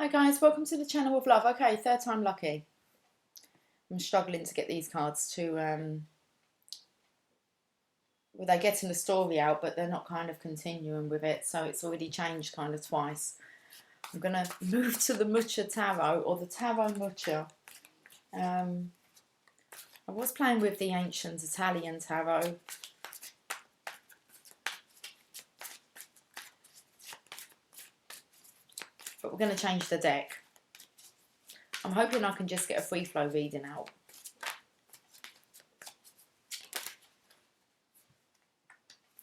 Hi guys, welcome to the channel of love. Okay, third time lucky. I'm struggling to get these cards to, well, they're getting the story out, but they're not kind of continuing with it, so it's already changed kind of twice. I'm going to move to the Mucha Tarot, or the Tarot Mucha. I was playing with the ancient Italian Tarot. But we're going to change the deck. I'm hoping I can just get a free flow reading out.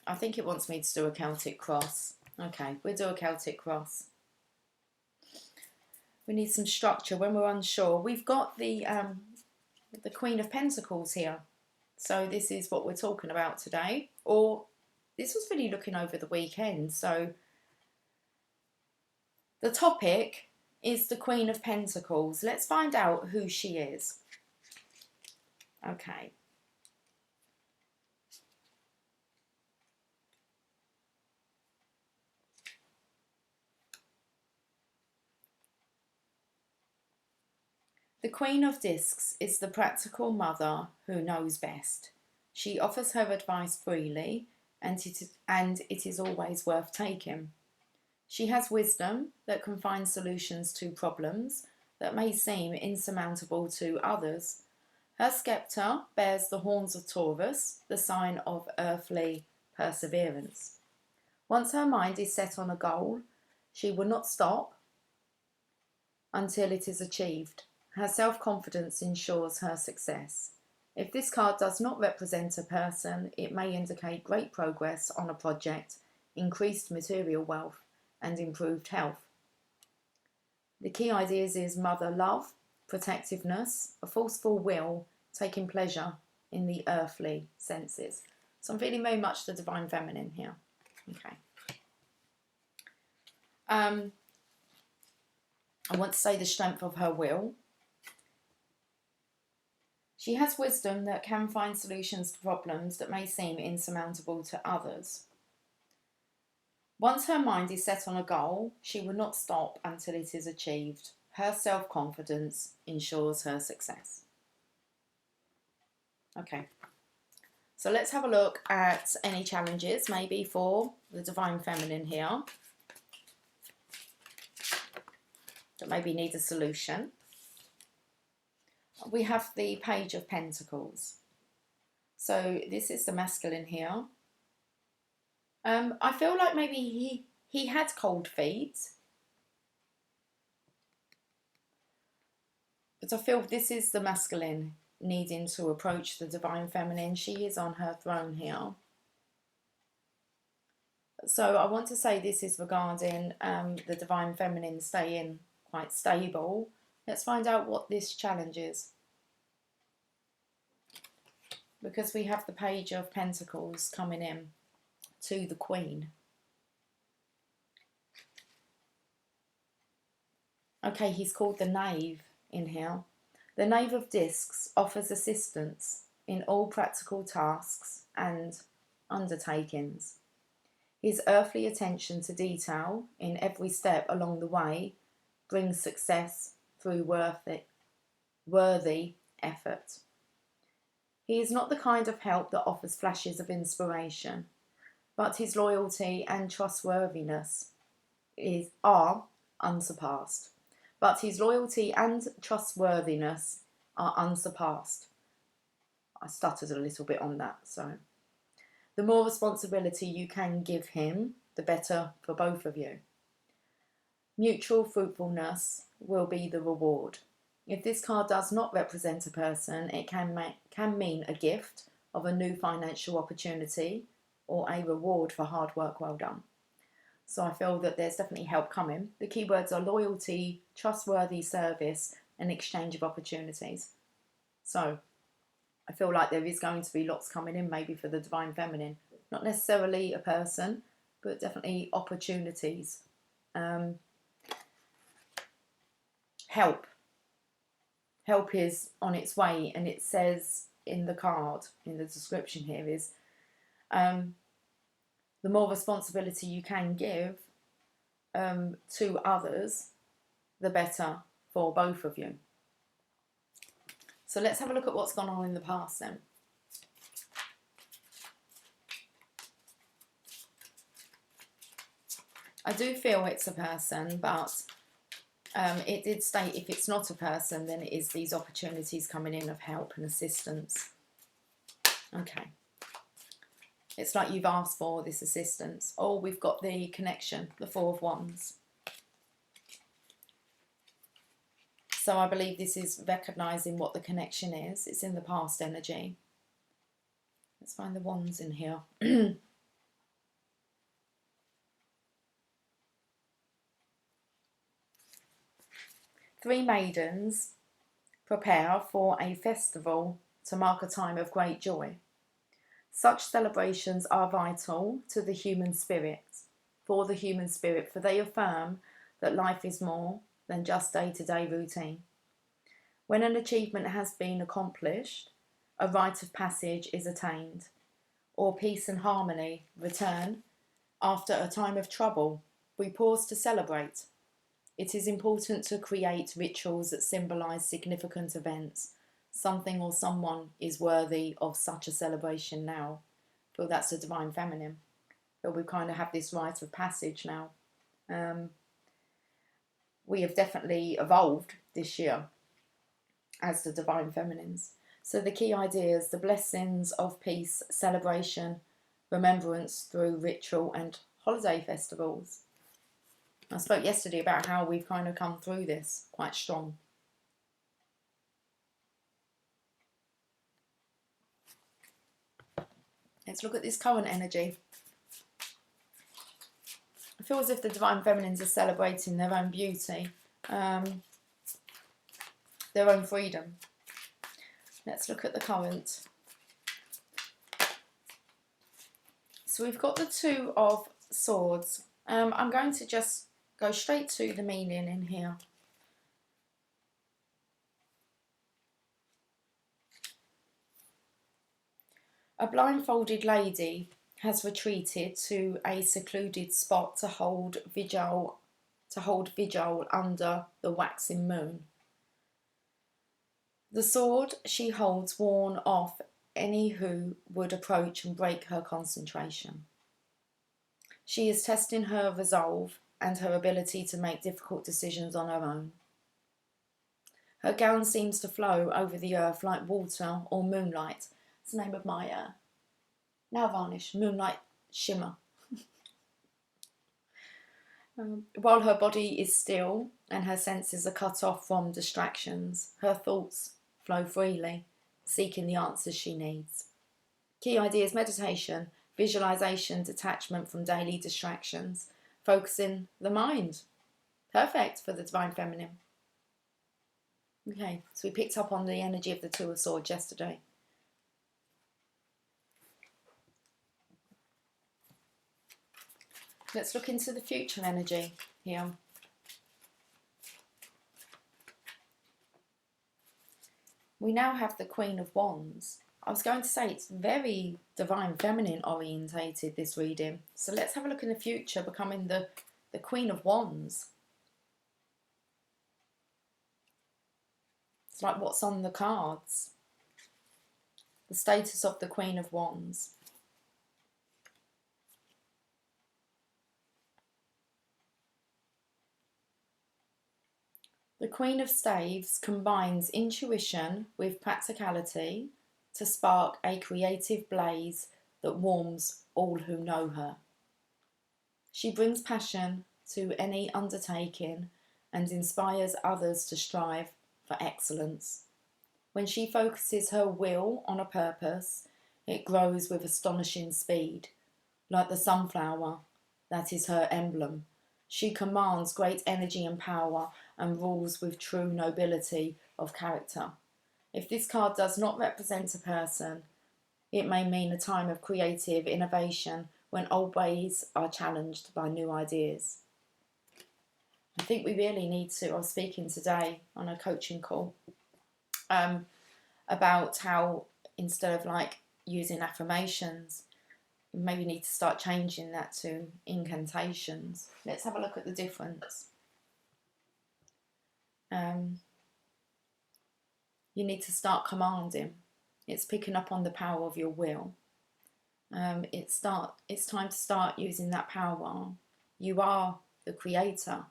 I think it wants me to do a Celtic Cross. Okay, we'll do a Celtic Cross. We need some structure when we're unsure. We've got the Queen of Pentacles here. So this is what we're talking about today. Or this was really looking over the weekend. So the topic is the Queen of Pentacles. Let's find out who she is. Okay. The Queen of Discs is the practical mother who knows best. She offers her advice freely, and it is always worth taking. She has wisdom that can find solutions to problems that may seem insurmountable to others. Her sceptre bears the horns of Taurus, the sign of earthly perseverance. Once her mind is set on a goal, she will not stop until it is achieved. Her self-confidence ensures her success. If this card does not represent a person, it may indicate great progress on a project, increased material wealth, and improved health. The key ideas is mother love, protectiveness, a forceful will, taking pleasure in the earthly senses. So I'm feeling very much the divine feminine here. Okay. I want to say the strength of her will. She has wisdom that can find solutions to problems that may seem insurmountable to others. Once her mind is set on a goal, she will not stop until it is achieved. Her self-confidence ensures her success. Okay, so let's have a look at any challenges maybe for the divine feminine here that maybe need a solution. We have the Page of Pentacles. So this is the masculine here. I feel like maybe he had cold feet. But I feel this is the masculine needing to approach the divine feminine. She is on her throne here. So I want to say this is regarding the divine feminine staying quite stable. Let's find out what this challenge is. Because we have the Page of Pentacles coming in to the Queen. Okay, he's called the Knave in here. The Knave of Discs offers assistance in all practical tasks and undertakings. His earthly attention to detail in every step along the way brings success through worthy effort. He is not the kind of help that offers flashes of inspiration, but his loyalty and trustworthiness are unsurpassed. But his loyalty and trustworthiness are unsurpassed. I stuttered a little bit on that, so. The more responsibility you can give him, the better for both of you. Mutual fruitfulness will be the reward. If this card does not represent a person, it can mean a gift of a new financial opportunity or a reward for hard work well done. So I feel that there's definitely help coming. The keywords are loyalty, trustworthy service, and exchange of opportunities. So I feel like there is going to be lots coming in maybe for the divine feminine. Not necessarily a person, but definitely opportunities. Help. Help is on its way, and it says in the card, in the description here is, the more responsibility you can give to others, the better for both of you. So let's have a look at what's gone on in the past then. I do feel it's a person, but it did state if it's not a person, then it is these opportunities coming in of help and assistance. Okay. It's like you've asked for this assistance. Oh, we've got the connection, the Four of Wands. So I believe this is recognising what the connection is. It's in the past energy. Let's find the wands in here. Three maidens prepare for a festival to mark a time of great joy. Such celebrations are vital to the human spirit, for they affirm that life is more than just day-to-day routine. When an achievement has been accomplished, a rite of passage is attained, or peace and harmony return after a time of trouble. We pause to celebrate. It is important to create rituals that symbolise significant events. Something or someone is worthy of such a celebration now. I feel that's the Divine Feminine. But we kind of have this rite of passage now. We have definitely evolved this year as the Divine Feminines. So the key ideas, the blessings of peace, celebration, remembrance through ritual and holiday festivals. I spoke yesterday about how we've kind of come through this quite strong. Let's look at this current energy. I feel as if the Divine Feminines are celebrating their own beauty, their own freedom. Let's look at the current. So we've got the Two of Swords. I'm going to just go straight to the meaning in here. A blindfolded lady has retreated to a secluded spot to hold vigil under the waxing moon. The sword she holds warn off any who would approach and break her concentration. She is testing her resolve and her ability to make difficult decisions on her own. Her gown seems to flow over the earth like water or moonlight. It's the name of my nail varnish, Moonlight Shimmer. While her body is still and her senses are cut off from distractions, her thoughts flow freely, seeking the answers she needs. Key ideas: meditation, visualization, detachment from daily distractions, focusing the mind. Perfect for the Divine Feminine. Okay, so we picked up on the energy of the Two of Swords yesterday. Let's look into the future energy here. We now have the Queen of Wands. I was going to say it's very Divine Feminine orientated, this reading. So let's have a look in the future, becoming the Queen of Wands. It's like what's on the cards. The status of the Queen of Wands. The Queen of Staves combines intuition with practicality to spark a creative blaze that warms all who know her. She brings passion to any undertaking and inspires others to strive for excellence. When she focuses her will on a purpose, it grows with astonishing speed, like the sunflower that is her emblem. She commands great energy and power and rules with true nobility of character. If this card does not represent a person, it may mean a time of creative innovation when old ways are challenged by new ideas. I think we really need to, I was speaking today on a coaching call about how instead of like using affirmations, you maybe need to start changing that to incantations. Let's have a look at the difference. You need to start commanding. It's picking up on the power of your will. It's time to start using that power. You are the creator,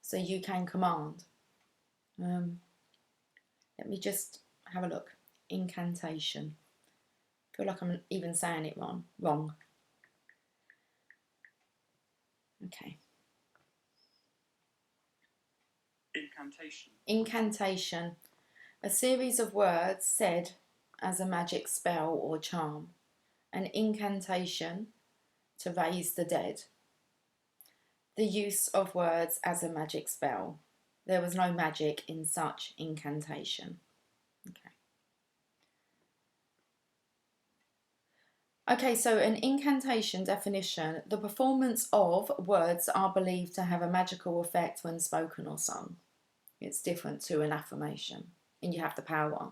so you can command. Let me just have a look. Incantation. I feel like I'm even saying it wrong. Okay. Incantation. Incantation. A series of words said as a magic spell or charm. An incantation to raise the dead. The use of words as a magic spell. There was no magic in such incantation. Okay, so an incantation definition. The performance of words are believed to have a magical effect when spoken or sung. It's different to an affirmation. And you have the power.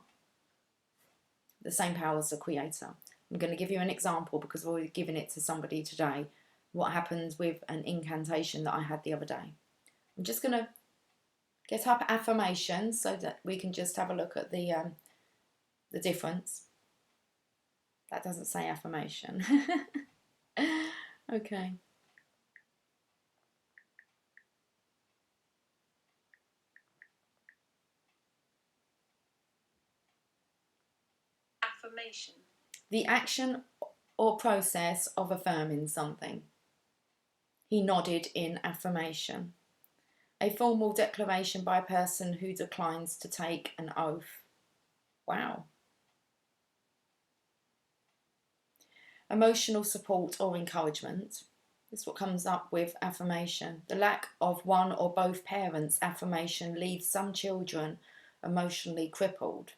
The same power as the creator. I'm going to give you an example because I've already given it to somebody today. What happens with an incantation that I had the other day. I'm just going to get up affirmations so that we can just have a look at the difference. That doesn't say affirmation. Okay. Affirmation. The action or process of affirming something. He nodded in affirmation. A formal declaration by a person who declines to take an oath. Wow. Emotional support or encouragement. This is what comes up with affirmation. The lack of one or both parents' affirmation leaves some children emotionally crippled.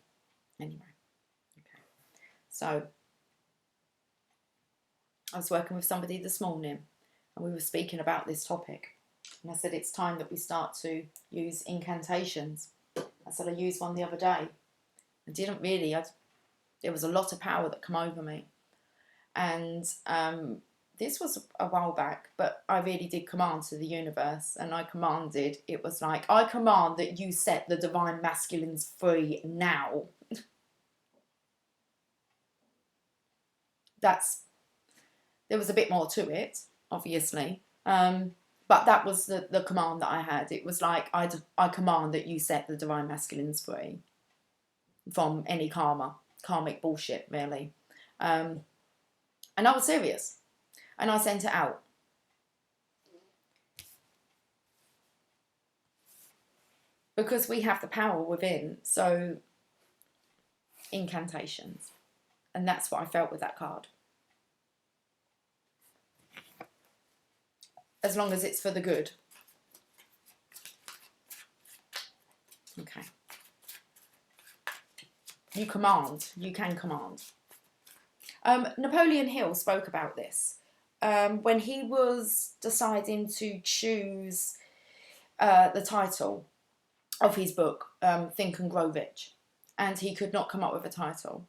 Anyway, okay. So, I was working with somebody this morning and we were speaking about this topic. And I said, it's time that we start to use incantations. I said, I used one the other day. I didn't really, there was a lot of power that came over me. And this was a while back, but I really did command to the universe. And I commanded, it was like, I command that you set the divine masculines free now. There was a bit more to it, obviously. But that was the command that I had. It was like, I command that you set the divine masculines free from any karmic bullshit, really. And I was serious. And I sent it out. Because we have the power within. So, incantations. And that's what I felt with that card. As long as it's for the good. Okay. You command. You can command. Napoleon Hill spoke about this. When he was deciding to choose the title of his book, Think and Grow Rich. And he could not come up with a title.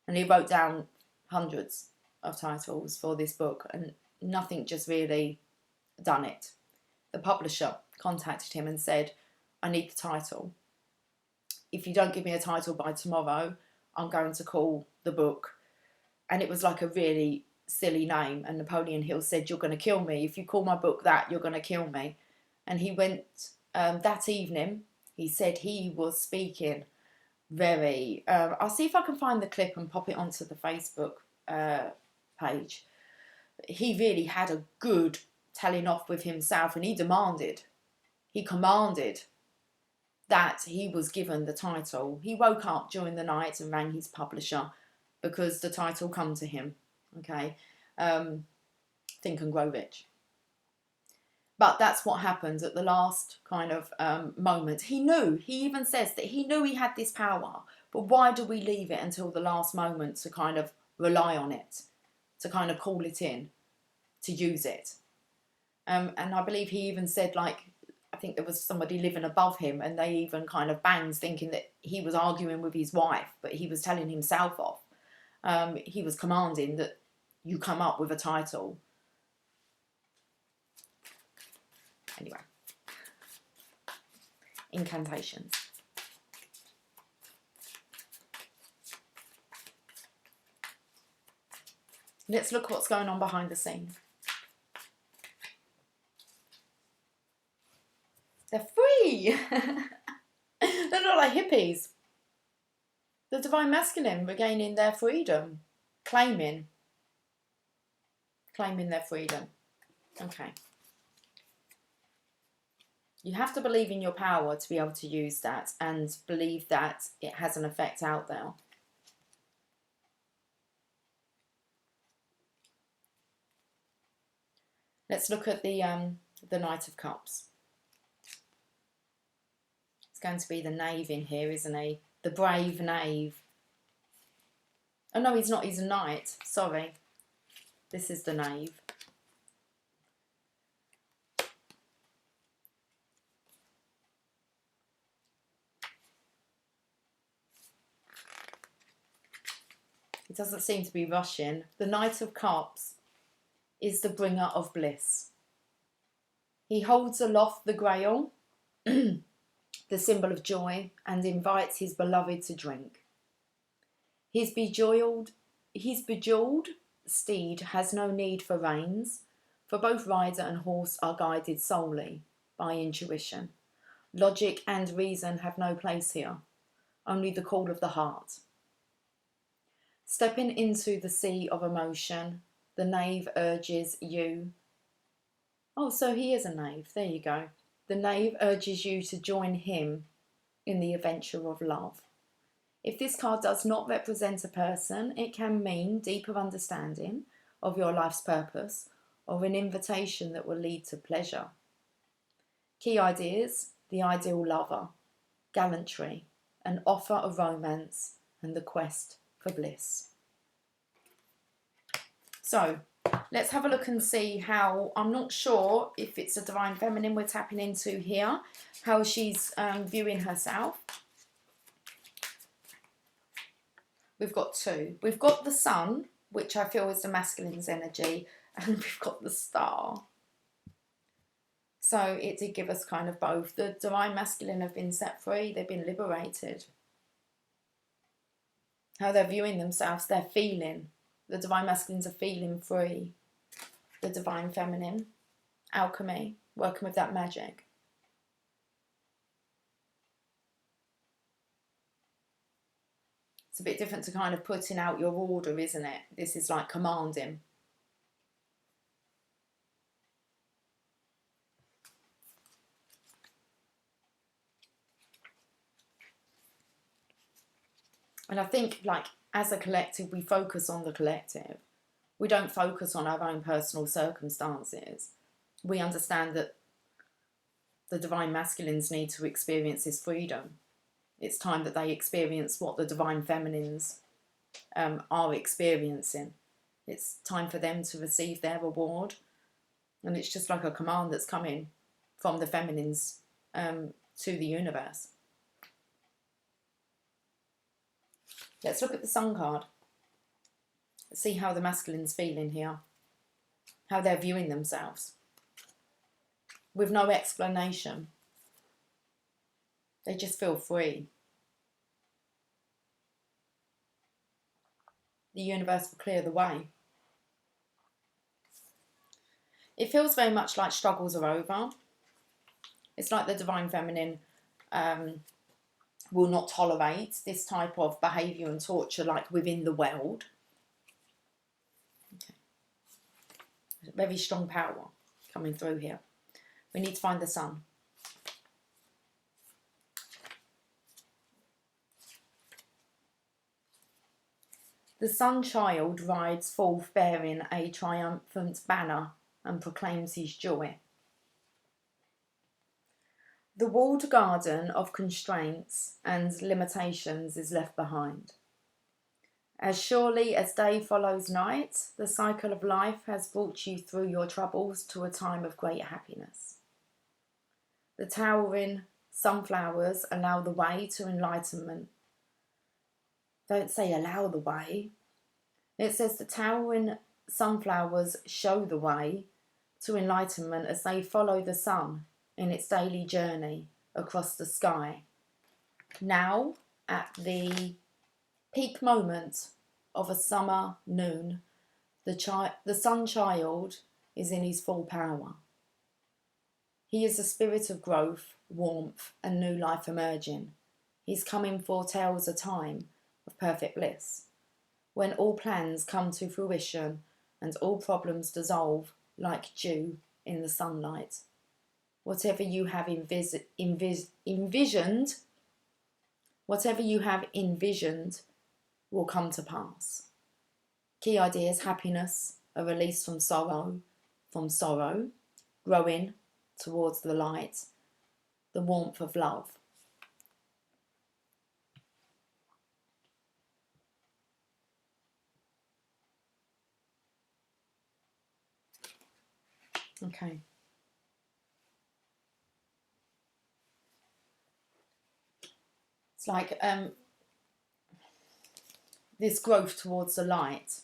And he wrote down hundreds of titles for this book. And nothing just really done it. The publisher contacted him and said, I need the title. If you don't give me a title by tomorrow, I'm going to call the book. And it was like a really silly name. And Napoleon Hill said, you're going to kill me. If you call my book that, you're going to kill me. And he went that evening. He said he was speaking very... I'll see if I can find the clip and pop it onto the Facebook page. He really had a good telling off with himself, and he commanded that he was given the title. He woke up during the night and rang his publisher because the title come to him. Okay, Think and Grow Rich. But that's what happened at the last kind of moment. He knew. He even says that he knew he had this power. But why do we leave it until the last moment to kind of rely on it, to kind of call it in, to use it? And I believe he even said, like, I think there was somebody living above him and they even kind of banged thinking that he was arguing with his wife, but he was telling himself off. He was commanding that you come up with a title. Anyway. incantations. Let's look what's going on behind the scenes. They're free! They're not like hippies. The divine masculine regaining their freedom. Claiming their freedom. Okay. You have to believe in your power to be able to use that and believe that it has an effect out there. Let's look at the Knight of Cups. It's going to be the knave in here, isn't he? The brave knave. Oh no, he's not. He's a knight. Sorry. This is the knave. It doesn't seem to be rushing. The Knight of Cups is the bringer of bliss. He holds aloft the grail, the symbol of joy, and invites his beloved to drink. His bejeweled steed has no need for reins, for both rider and horse are guided solely by intuition. Logic and reason have no place here, only the call of the heart. Stepping into the sea of emotion, the knave urges you. Oh, so he is a knave. There you go. The knave urges you to join him in the adventure of love. If this card does not represent a person, it can mean deeper understanding of your life's purpose or an invitation that will lead to pleasure. Key ideas: the ideal lover, gallantry, an offer of romance, and the quest for bliss. So let's have a look and see how, I'm not sure if it's a divine feminine we're tapping into here, how she's viewing herself. We've got two. We've got the sun, which I feel is the masculine's energy, and we've got the star. So it did give us kind of both. The divine masculine have been set free, they've been liberated. How they're viewing themselves, they're feeling. The divine masculines are feeling free. The divine feminine, alchemy, working with that magic. It's a bit different to kind of putting out your order, isn't it? This is like commanding. And I think, like, as a collective, we focus on the collective. We don't focus on our own personal circumstances. We understand that the divine masculines need to experience this freedom. It's time that they experience what the divine feminines are experiencing. It's time for them to receive their reward. And it's just like a command that's coming from the feminines to the universe. Let's look at the sun card. Let's see how the masculine's feeling here. How they're viewing themselves. With no explanation. They just feel free. The universe will clear the way. It feels very much like struggles are over. It's like the divine feminine will not tolerate this type of behaviour and torture, like within the world. Okay. Very strong power coming through here. We need to find the sun. The sun child rides forth bearing a triumphant banner and proclaims his joy. The walled garden of constraints and limitations is left behind. As surely as day follows night, the cycle of life has brought you through your troubles to a time of great happiness. The towering sunflowers allow the way to enlightenment. Don't say allow the way. It says the towering sunflowers show the way to enlightenment as they follow the sun in its daily journey across the sky. Now, at the peak moment of a summer noon, the sun child is in his full power. He is the spirit of growth, warmth, and new life emerging. His coming foretells a time of perfect bliss, when all plans come to fruition and all problems dissolve like dew in the sunlight. Whatever you have envisioned will come to pass. Key ideas: happiness, a release from sorrow, growing towards the light, the warmth of love. Okay. It's like this growth towards the light.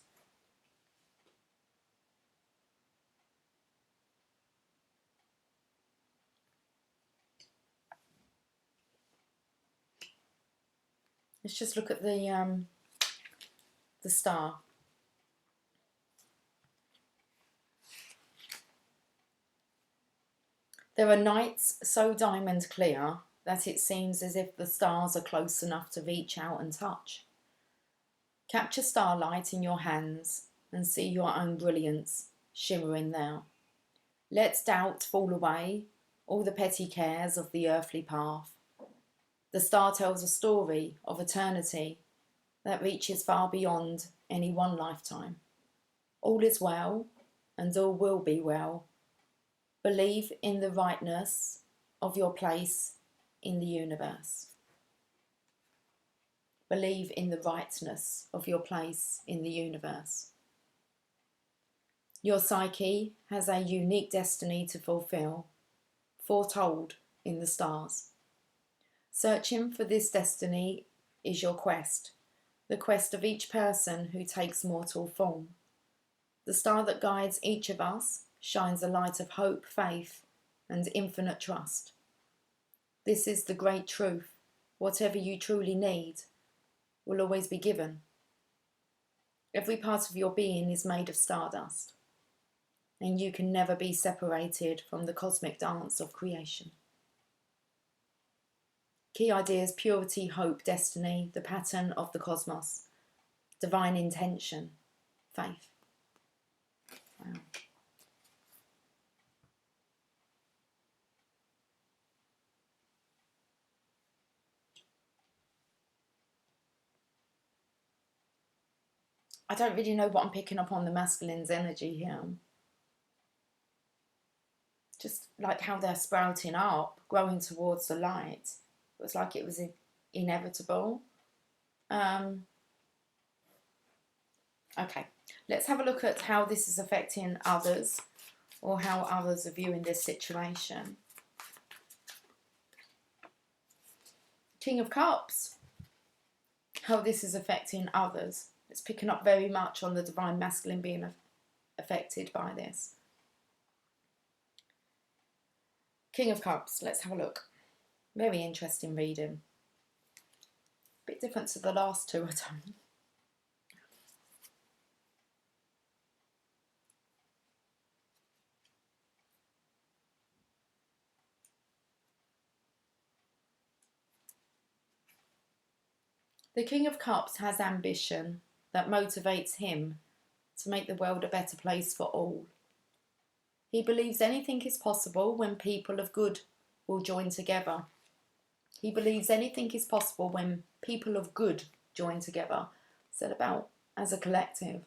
Let's just look at the star. There are nights so diamond clear that it seems as if the stars are close enough to reach out and touch. Capture starlight in your hands and see your own brilliance shimmering there. Let doubt fall away, all the petty cares of the earthly path. The star tells a story of eternity that reaches far beyond any one lifetime. All is well, and all will be well. Believe in the rightness of your place in the universe. Believe in the rightness of your place in the universe. Your psyche has a unique destiny to fulfill, foretold in the stars. Searching for this destiny is your quest, the quest of each person who takes mortal form. The star that guides each of us shines a light of hope, faith, and infinite trust. This is the great truth. Whatever you truly need will always be given. Every part of your being is made of stardust, and you can never be separated from the cosmic dance of creation. Key ideas: purity, hope, destiny, the pattern of the cosmos, divine intention, faith. Wow. I don't really know what I'm picking up on the masculine's energy here. Just like how they're sprouting up, growing towards the light. It was like it was inevitable. Okay, let's have a look at how this is affecting others, or how others are viewing this situation. King of Cups, how this is affecting others. It's picking up very much on the divine masculine being affected by this. King of Cups, let's have a look. Very interesting reading. Bit different to the last two, I don't. The King of Cups has ambition that motivates him to make the world a better place for all. He believes anything is possible when people of good will join together. He believes anything is possible when people of good join together. Said about as a collective.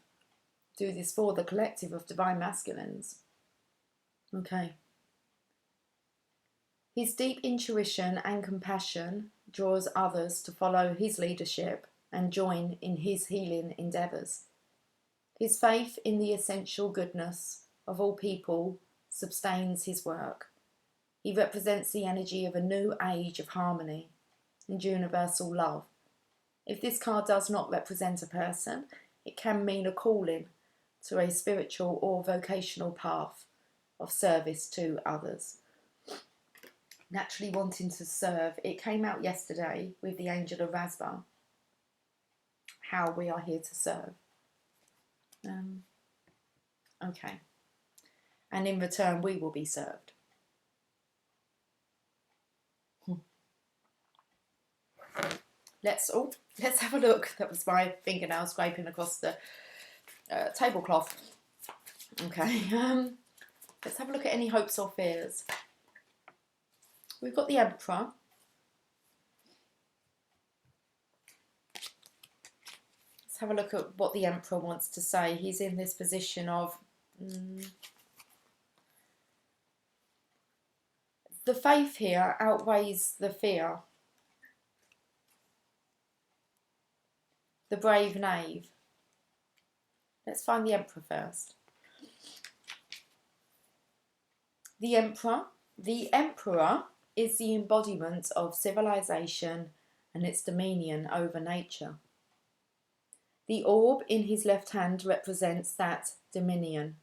Do this for the collective of divine masculines. Okay. His deep intuition and compassion draws others to follow his leadership and join in his healing endeavours. His faith in the essential goodness of all people sustains his work. He represents the energy of a new age of harmony and universal love. If this card does not represent a person, it can mean a calling to a spiritual or vocational path of service to others. naturally wanting to serve. It came out yesterday with the Angel of Rasba, how we are here to serve. Okay. And in return, we will be served. Let's have a look. That was my fingernail scraping across the tablecloth. Okay. Let's have a look at any hopes or fears. We've got the Emperor. Let's have a look at what the Emperor wants to say. He's in this position of the faith here outweighs the fear. The brave knave. Let's find the Emperor first. The Emperor. The Emperor is the embodiment of civilization and its dominion over nature. The orb in his left hand represents that dominion.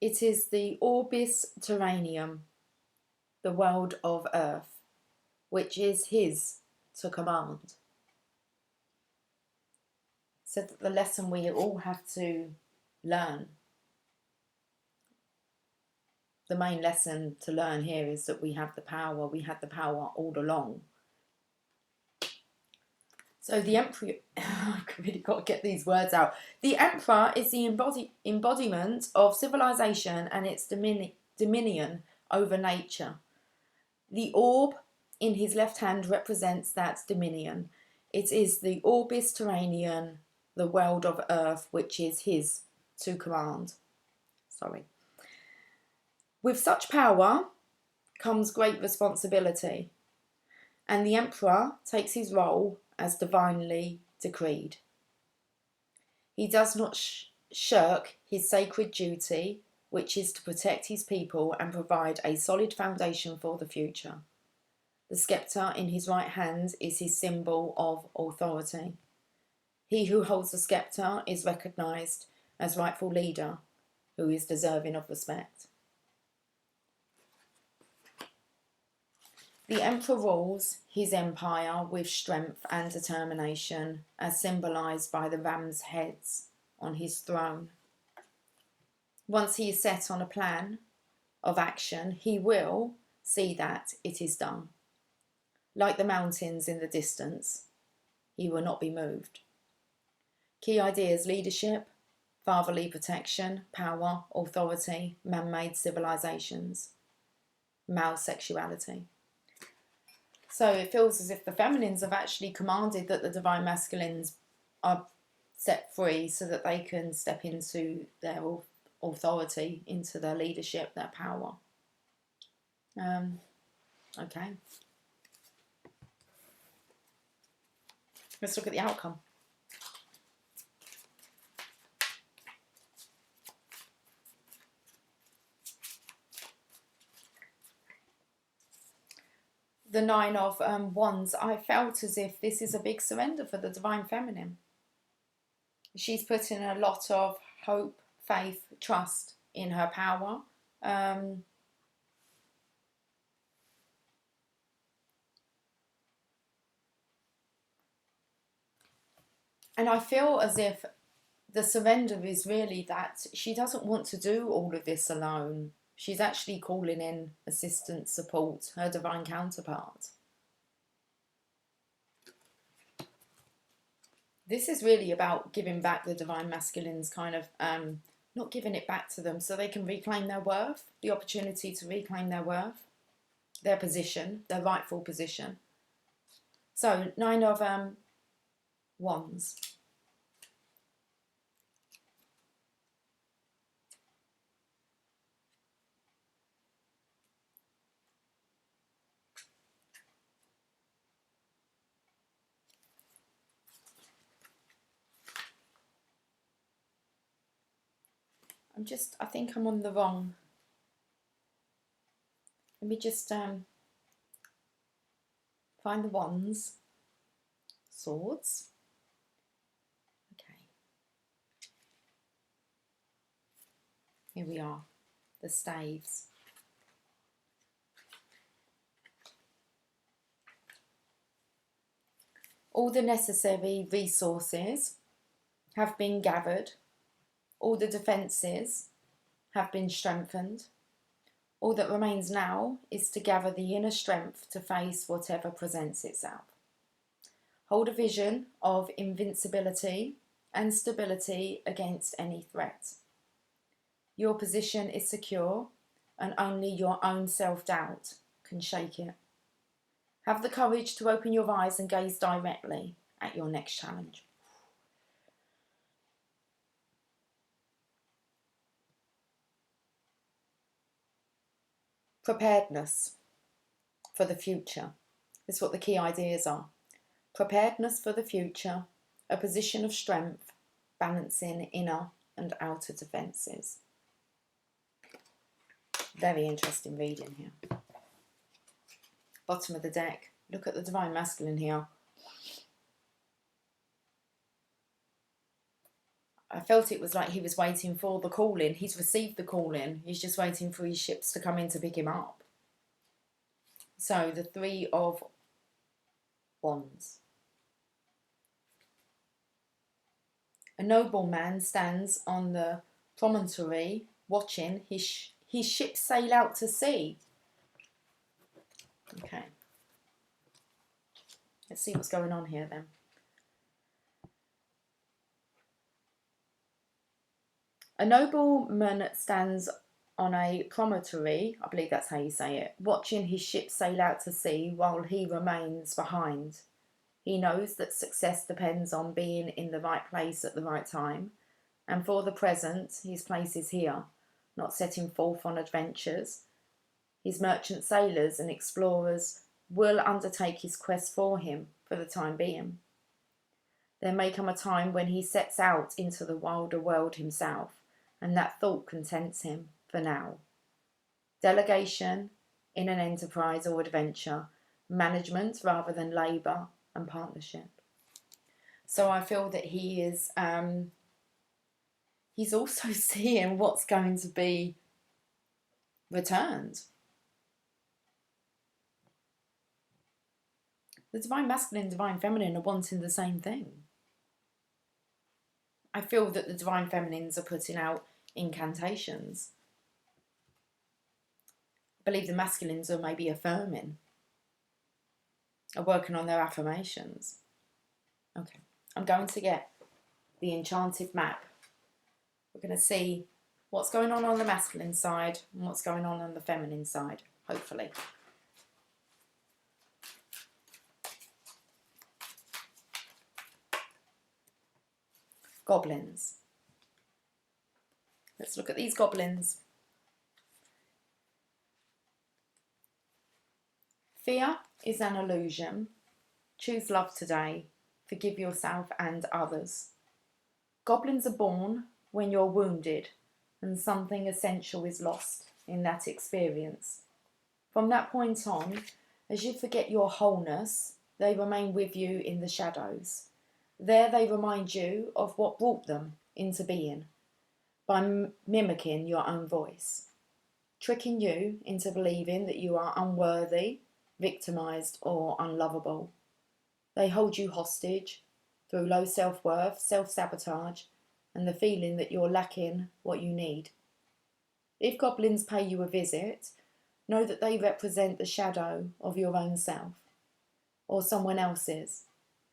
It is the orbis terraneum, the world of earth, which is his to command. So that the lesson we all have to learn, the main lesson to learn here is that we have the power. We had the power all along. So the Emperor, I've really got to get these words out. The Emperor is the embodiment of civilization and its dominion over nature. The orb in his left hand represents that dominion. It is the orbis terranean, the world of earth, which is his to command. With such power comes great responsibility, and the Emperor takes his role as divinely decreed. He does not shirk his sacred duty, which is to protect his people and provide a solid foundation for the future. The sceptre in his right hand is his symbol of authority. He who holds the sceptre is recognised as rightful leader, who is deserving of respect. The Emperor rules his empire with strength and determination, as symbolised by the ram's heads on his throne. Once he is set on a plan of action, he will see that it is done. Like the mountains in the distance, he will not be moved. Key ideas: leadership, fatherly protection, power, authority, man-made civilizations, male sexuality. So it feels as if the feminines have actually commanded that the divine masculines are set free so that they can step into their authority, into their leadership, their power. Okay. Let's look at the outcome. The Nine of Wands, I felt as if this is a big surrender for the Divine Feminine. She's put in a lot of hope, faith, trust in her power. And I feel as if the surrender is really that she doesn't want to do all of this alone. She's actually calling in assistance, support, her divine counterpart. This is really about giving back the divine masculines, kind of not giving it back to them so they can reclaim their worth, the opportunity to reclaim their worth, their position, their rightful position. So, Nine of Wands. I think I'm on the wrong. Let me just find the wands. Swords. Okay. Here we are. The staves. All the necessary resources have been gathered. All the defences have been strengthened. All that remains now is to gather the inner strength to face whatever presents itself. Hold a vision of invincibility and stability against any threat. Your position is secure, and only your own self-doubt can shake it. Have the courage to open your eyes and gaze directly at your next challenge. Preparedness for the future. This is what the key ideas are. Preparedness for the future, a position of strength, balancing inner and outer defences. Very interesting reading here. Bottom of the deck. Look at the Divine Masculine here. I felt it was like he was waiting for the calling. He's received the calling. He's just waiting for his ships to come in to pick him up. So the Three of Wands. A nobleman stands on the promontory watching his ship sail out to sea. Okay. Let's see what's going on here then. A nobleman stands on a promontory, I believe that's how you say it, watching his ship sail out to sea while he remains behind. He knows that success depends on being in the right place at the right time, and for the present, his place is here, not setting forth on adventures. His merchant sailors and explorers will undertake his quest for him for the time being. There may come a time when he sets out into the wilder world himself, and that thought contents him for now. Delegation in an enterprise or adventure, management rather than labour and partnership. So I feel that he is, he's also seeing what's going to be returned. The Divine Masculine and Divine Feminine are wanting the same thing. I feel that the Divine Feminines are putting out incantations. I believe the Masculines are maybe affirming, are working on their affirmations. Okay, I'm going to get the enchanted map. We're going to see what's going on the masculine side and what's going on the feminine side, hopefully. Goblins. Let's look at these goblins. Fear is an illusion. Choose love today. Forgive yourself and others. Goblins are born when you're wounded and something essential is lost in that experience. From that point on, as you forget your wholeness, they remain with you in the shadows. There they remind you of what brought them into being by mimicking your own voice, tricking you into believing that you are unworthy, victimised or unlovable. They hold you hostage through low self-worth, self-sabotage and the feeling that you're lacking what you need. If goblins pay you a visit, know that they represent the shadow of your own self or someone else's,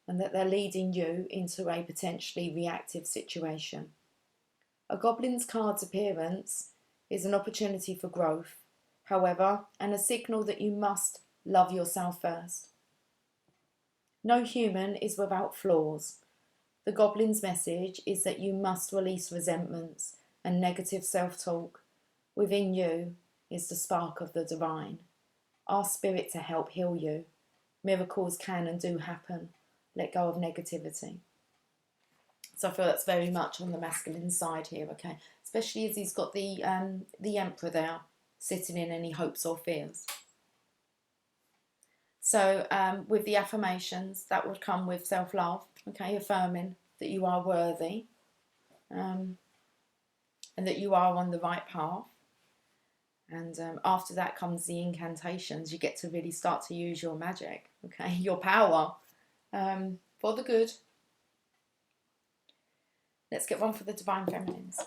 and that they're leading you into a potentially reactive situation. A goblin's card's appearance is an opportunity for growth, however, and a signal that you must love yourself first. No human is without flaws. The goblin's message is that you must release resentments and negative self-talk. Within you is the spark of the divine. Ask spirit to help heal you. Miracles can and do happen. Let go of negativity. So I feel that's very much on the masculine side here, okay? Especially as he's got the Emperor there sitting in any hopes or fears. So with the affirmations, that would come with self-love, okay? Affirming that you are worthy and that you are on the right path. And after that comes the incantations. You get to really start to use your magic, okay? Your power. for the good. Let's get one for the Divine Feminines.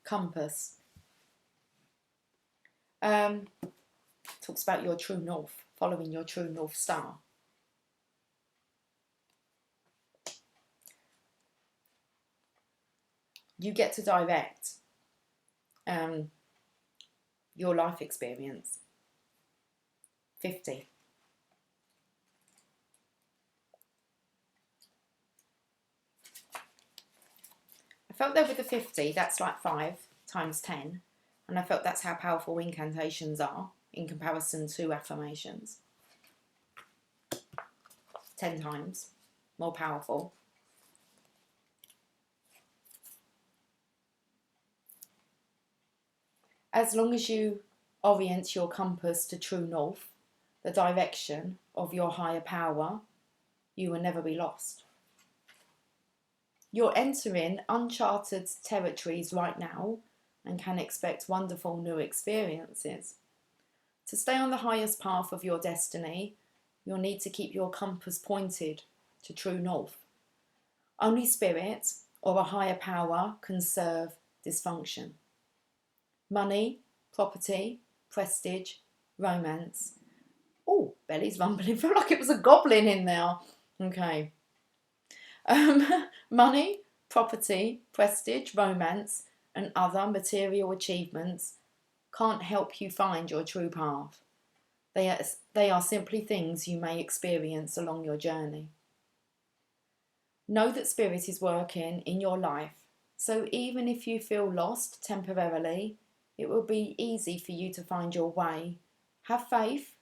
Compass. Talks about your true north, following your true north star. You get to direct your life experience. 50. I felt there with the 50, that's like 5 times 10. And I felt that's how powerful incantations are in comparison to affirmations. 10 times more powerful. As long as you orient your compass to true north, the direction of your higher power, you will never be lost. You're entering uncharted territories right now and can expect wonderful new experiences. To stay on the highest path of your destiny, you'll need to keep your compass pointed to true north. Only spirit or a higher power can serve dysfunction. Money, property, prestige, romance. Oh, belly's rumbling. Felt like it was a goblin in there. Okay. Money, property, prestige, romance, and other material achievements can't help you find your true path. They are simply things you may experience along your journey. Know that spirit is working in your life, so even if you feel lost temporarily, it will be easy for you to find your way. Have faith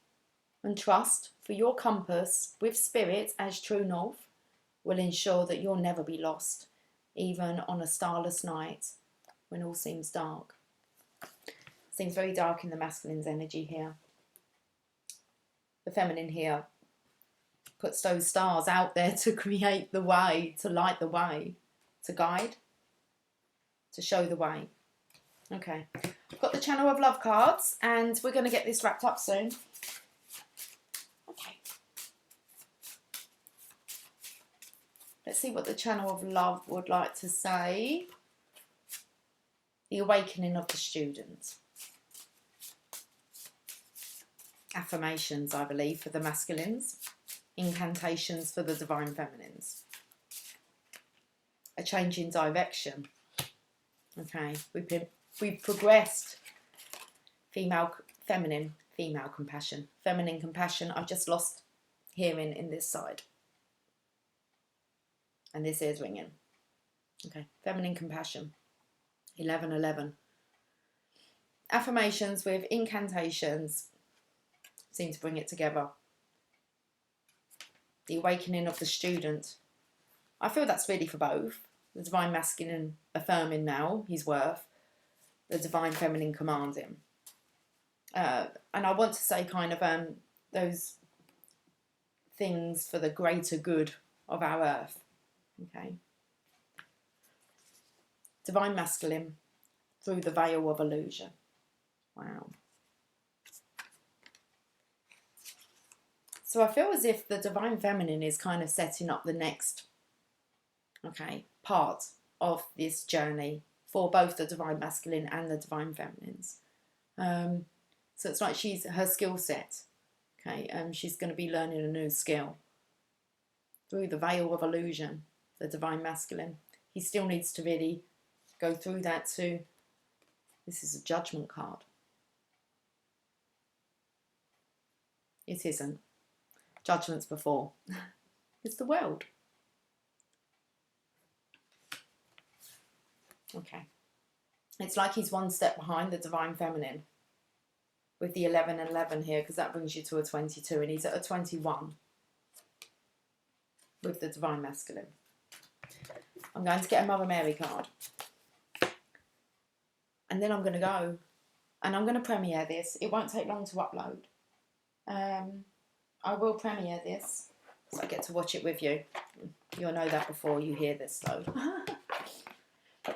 and trust, for your compass with spirit as true north will ensure that you'll never be lost, even on a starless night when all seems dark. Seems very dark in the masculine's energy here. The feminine here puts those stars out there to create the way, to light the way, to guide, to show the way. Okay, I've got the Channel of Love cards and we're going to get this wrapped up soon. Okay. Let's see what the Channel of Love would like to say. The awakening of the student. Affirmations, I believe, for the masculines. Incantations for the divine feminines. A change in direction. Okay, we've progressed. Feminine compassion. Feminine compassion, I've just lost hearing in this side. And this ear's ringing. Okay, feminine compassion. 11:11. Affirmations with incantations seem to bring it together. The awakening of the student. I feel that's really for both. The divine masculine affirming now his worth. The divine feminine commanding. And I want to say kind of those things for the greater good of our earth. Okay. Divine masculine through the veil of illusion. Wow. So I feel as if the divine feminine is kind of setting up the next, part of this journey for both the divine masculine and the divine feminines. So it's like her skill set. Okay, she's going to be learning a new skill through the veil of illusion. The divine masculine. He still needs to really go through that too. This is a judgment card. It isn't. Judgment's before. It's the world. Okay. It's like he's one step behind the divine feminine with the 11 and 11 here, because that brings you to a 22, and he's at a 21 with the divine masculine. I'm going to get a Mother Mary card. And then I'm going to go and I'm going to premiere this. It won't take long to upload. I will premiere this, so I get to watch it with you. You'll know that before you hear this though.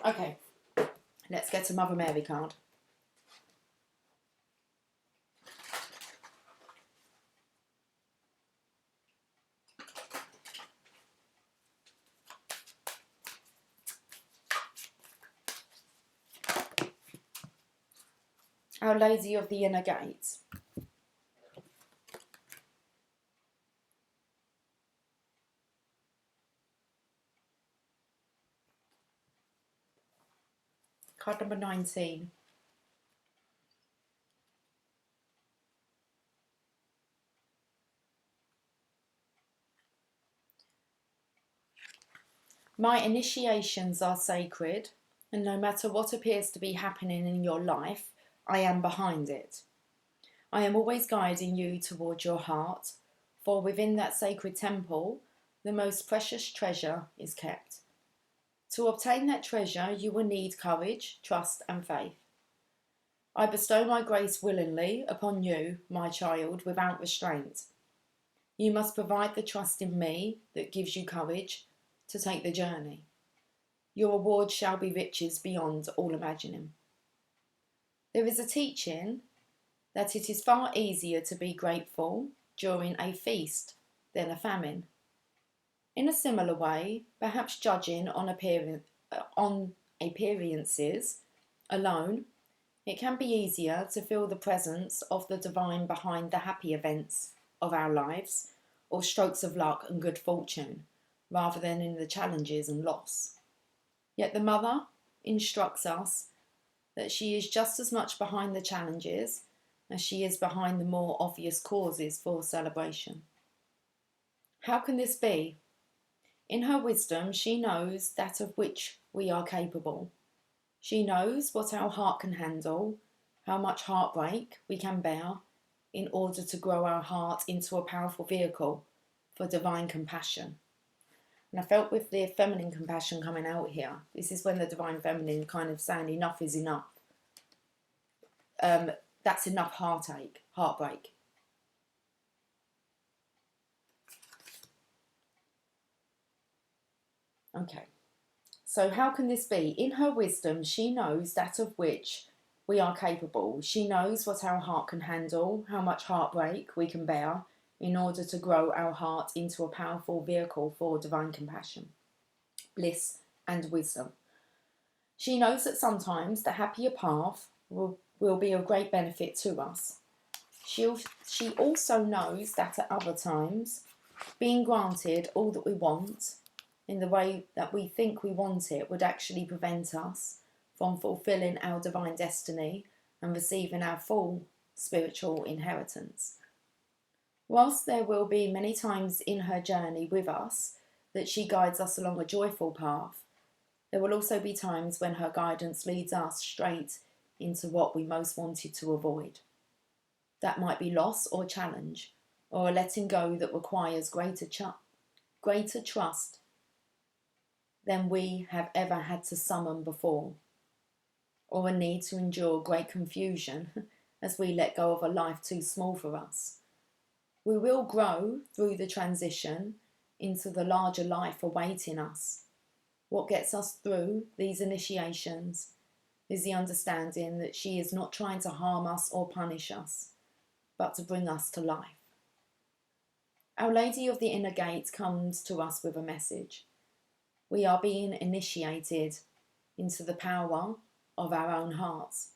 Okay, let's get a Mother Mary card. Our Lady of the Inner Gate. Card number 19. My initiations are sacred, and no matter what appears to be happening in your life, I am behind it. I am always guiding you toward your heart, for within that sacred temple, the most precious treasure is kept. To obtain that treasure, you will need courage, trust, and faith. I bestow my grace willingly upon you, my child, without restraint. You must provide the trust in me that gives you courage to take the journey. Your reward shall be riches beyond all imagining. There is a teaching that it is far easier to be grateful during a feast than a famine. In a similar way, perhaps judging on appearances alone, it can be easier to feel the presence of the divine behind the happy events of our lives, or strokes of luck and good fortune, rather than in the challenges and loss. Yet the Mother instructs us that she is just as much behind the challenges as she is behind the more obvious causes for celebration. How can this be? In her wisdom, she knows that of which we are capable. She knows what our heart can handle, how much heartbreak we can bear in order to grow our heart into a powerful vehicle for divine compassion. And I felt with the feminine compassion coming out here, this is when the divine feminine kind of saying enough is enough. That's enough heartbreak. Okay. So how can this be? In her wisdom, she knows that of which we are capable. She knows what our heart can handle, how much heartbreak we can bear in order to grow our heart into a powerful vehicle for divine compassion, bliss, and wisdom. She knows that sometimes the happier path will be of great benefit to us. She also knows that at other times, being granted all that we want in the way that we think we want it would actually prevent us from fulfilling our divine destiny and receiving our full spiritual inheritance. Whilst there will be many times in her journey with us that she guides us along a joyful path, there will also be times when her guidance leads us straight into what we most wanted to avoid. That might be loss or challenge, or a letting go that requires greater trust than we have ever had to summon before, or a need to endure great confusion as we let go of a life too small for us. We will grow through the transition into the larger life awaiting us. What gets us through these initiations is the understanding that she is not trying to harm us or punish us, but to bring us to life. Our Lady of the Inner Gate comes to us with a message. We are being initiated into the power of our own hearts.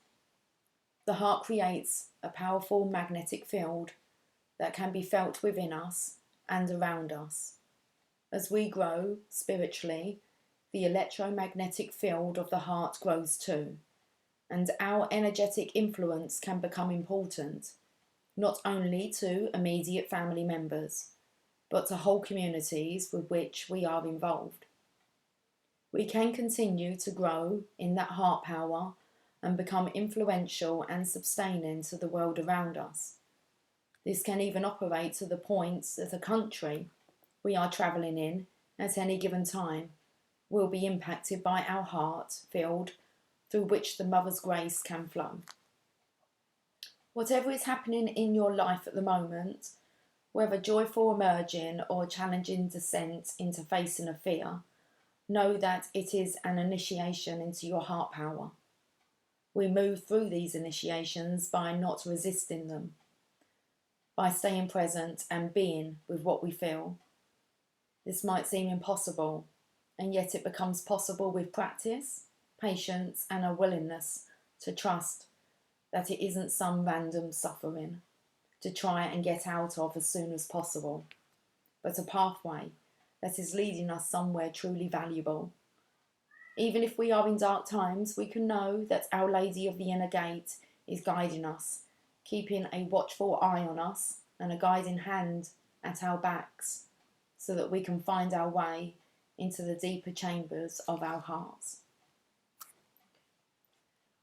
The heart creates a powerful magnetic field that can be felt within us and around us. As we grow spiritually, the electromagnetic field of the heart grows too, and our energetic influence can become important, not only to immediate family members, but to whole communities with which we are involved. We can continue to grow in that heart power and become influential and sustaining to the world around us. This can even operate to the point that a country we are travelling in at any given time will be impacted by our heart field through which the Mother's grace can flow. Whatever is happening in your life at the moment, whether joyful emerging or challenging descent into facing a fear, know that it is an initiation into your heart power. We move through these initiations by not resisting them, by staying present and being with what we feel. This might seem impossible, and yet it becomes possible with practice, patience, and a willingness to trust that it isn't some random suffering to try and get out of as soon as possible, but a pathway that is leading us somewhere truly valuable. Even if we are in dark times, we can know that Our Lady of the Inner Gate is guiding us, keeping a watchful eye on us and a guiding hand at our backs, so that we can find our way into the deeper chambers of our hearts.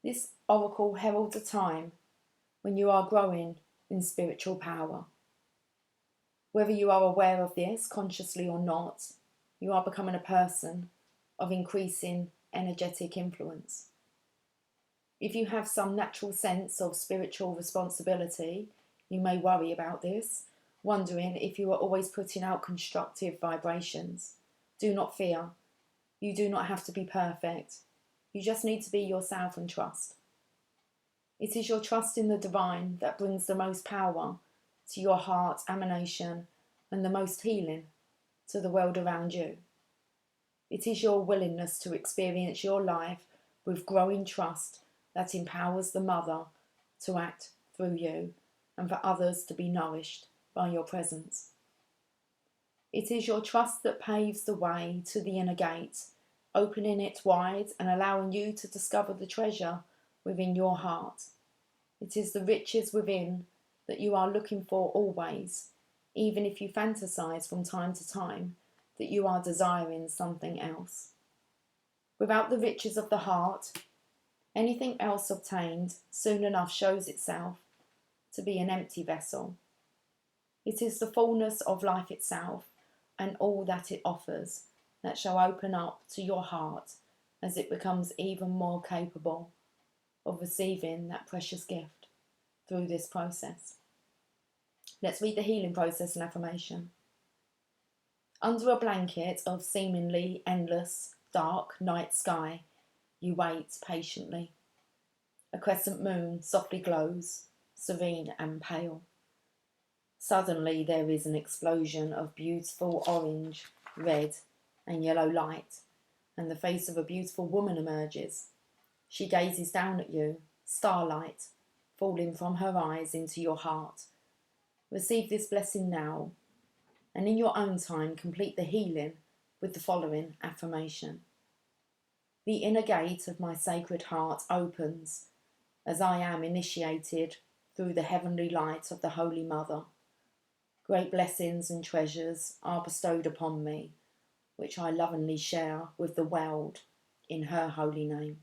This oracle heralds a time when you are growing in spiritual power. Whether you are aware of this, consciously or not, you are becoming a person of increasing energetic influence. If you have some natural sense of spiritual responsibility, you may worry about this, wondering if you are always putting out constructive vibrations. Do not fear. You do not have to be perfect. You just need to be yourself and trust. It is your trust in the divine that brings the most power to your heart emanation and the most healing to the world around you. It is your willingness to experience your life with growing trust that empowers the Mother to act through you and for others to be nourished by your presence. It is your trust that paves the way to the inner gate, opening it wide and allowing you to discover the treasure within your heart. It is the riches within that you are looking for always, even if you fantasize from time to time that you are desiring something else. Without the riches of the heart, anything else obtained soon enough shows itself to be an empty vessel. It is the fullness of life itself and all that it offers that shall open up to your heart as it becomes even more capable of receiving that precious gift through this process. Let's read the healing process and affirmation. Under a blanket of seemingly endless, dark night sky, you wait patiently. A crescent moon softly glows, serene and pale. Suddenly there is an explosion of beautiful orange, red and yellow light, and the face of a beautiful woman emerges. She gazes down at you, starlight falling from her eyes into your heart. Receive this blessing now, and in your own time complete the healing with the following affirmation. The inner gate of my sacred heart opens as I am initiated through the heavenly light of the Holy Mother. Great blessings and treasures are bestowed upon me, which I lovingly share with the world in her holy name.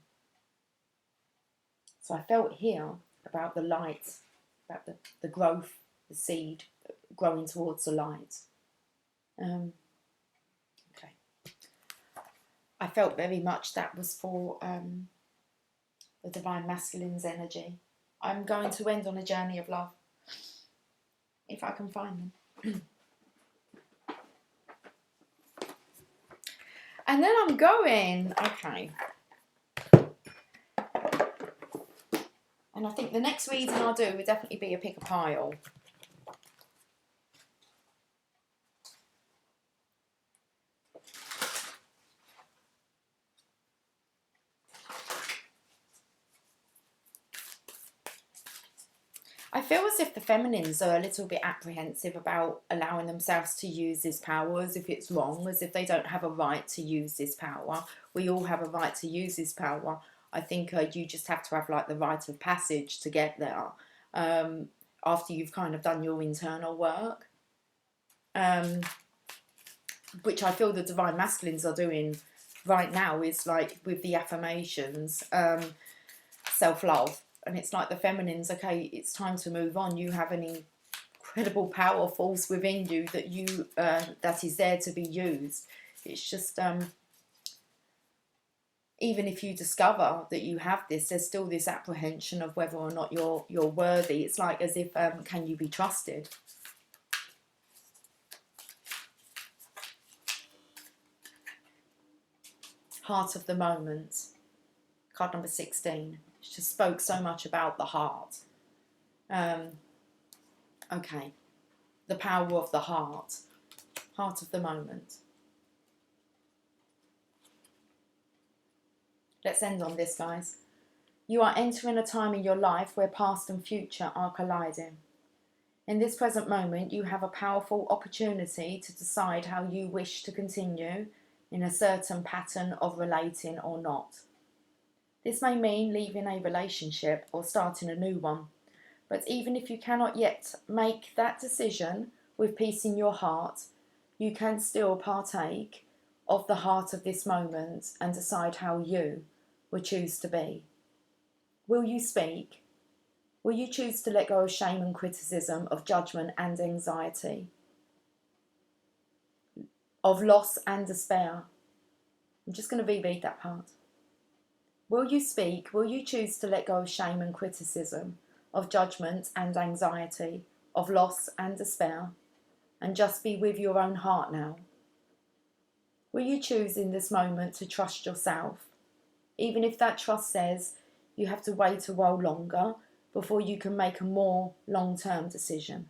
So I felt here about the light, about the growth, the seed growing towards the light. Okay. I felt very much that was for the Divine Masculine's energy. I'm going to end on a journey of love, if I can find them. And then I'm going, okay. And I think the next reading I'll do will definitely be a pick a pile. I feel as if the feminines are a little bit apprehensive about allowing themselves to use this power, as if it's wrong, as if they don't have a right to use this power. We all have a right to use this power. I think you just have to have like the rite of passage to get there, after you've kind of done your internal work, which I feel the Divine Masculines are doing right now, is like with the affirmations, self-love. And it's like the feminines, okay, it's time to move on. You have an incredible power force within you that you that is there to be used. It's just even if you discover that you have this, there's still this apprehension of whether or not you're worthy. It's like as if can you be trusted? Heart of the moment, card number 16. It just spoke so much about the heart. Okay, the power of the heart, heart of the moment. Let's end on this, guys. You are entering a time in your life where past and future are colliding. In this present moment, you have a powerful opportunity to decide how you wish to continue in a certain pattern of relating or not. This may mean leaving a relationship or starting a new one, but even if you cannot yet make that decision with peace in your heart, you can still partake of the heart of this moment and decide how you would choose to be. Will you speak? Will you choose to let go of shame and criticism, of judgment and anxiety, of loss and despair? I'm just going to reread that part. Will you speak? Will you choose to let go of shame and criticism, of judgment and anxiety, of loss and despair, and just be with your own heart now? Will you choose in this moment to trust yourself, even if that trust says you have to wait a while longer before you can make a more long-term decision?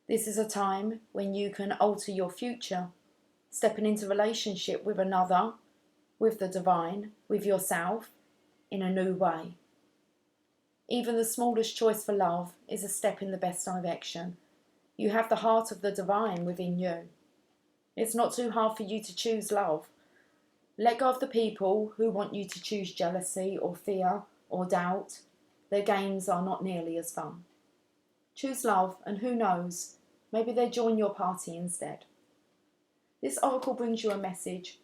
This is a time when you can alter your future, stepping into relationship with another, with the divine, with yourself, in a new way. Even the smallest choice for love is a step in the best direction. You have the heart of the divine within you. It's not too hard for you to choose love. Let go of the people who want you to choose jealousy or fear or doubt. Their games are not nearly as fun. Choose love, and who knows, maybe they join your party instead. This oracle brings you a message.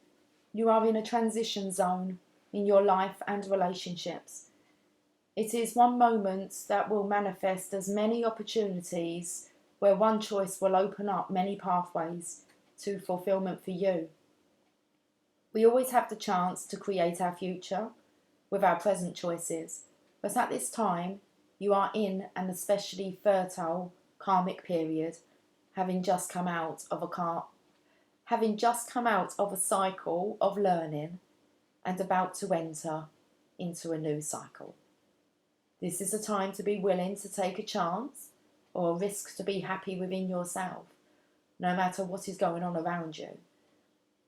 You are in a transition zone in your life and relationships. It is one moment that will manifest as many opportunities where one choice will open up many pathways to fulfillment for you. We always have the chance to create our future with our present choices, but at this time you are in an especially fertile karmic period, having just come out of a cycle of learning and about to enter into a new cycle. This is a time to be willing to take a chance or a risk to be happy within yourself, no matter what is going on around you.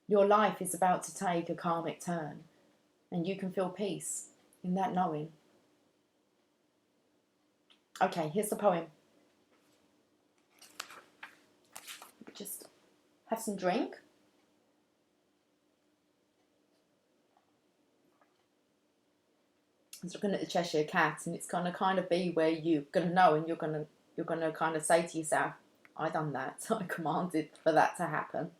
Your life is about to take a karmic turn, and you can feel peace in that knowing. Okay, here's the poem. Just have some drink. I was looking at the Cheshire Cat, and it's gonna kind of be where you're gonna know, and you're gonna kind of say to yourself, "I done that. I commanded for that to happen."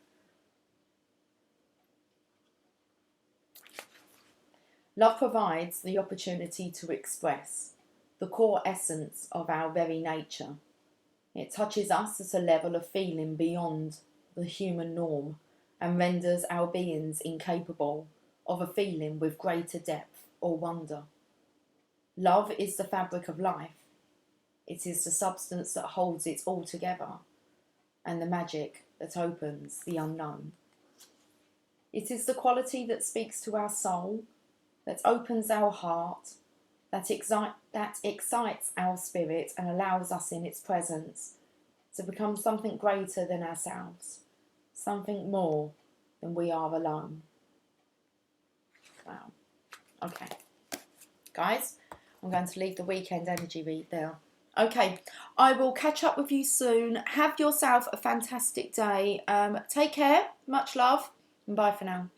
Love provides the opportunity to express the core essence of our very nature. It touches us at a level of feeling beyond the human norm and renders our beings incapable of a feeling with greater depth or wonder. Love is the fabric of life. It is the substance that holds it all together and the magic that opens the unknown. It is the quality that speaks to our soul, that opens our heart, that excites our spirit and allows us in its presence to become something greater than ourselves, something more than we are alone. Wow. Okay. Guys, I'm going to leave the weekend energy read there. Okay, I will catch up with you soon. Have yourself a fantastic day. Take care, much love, and bye for now.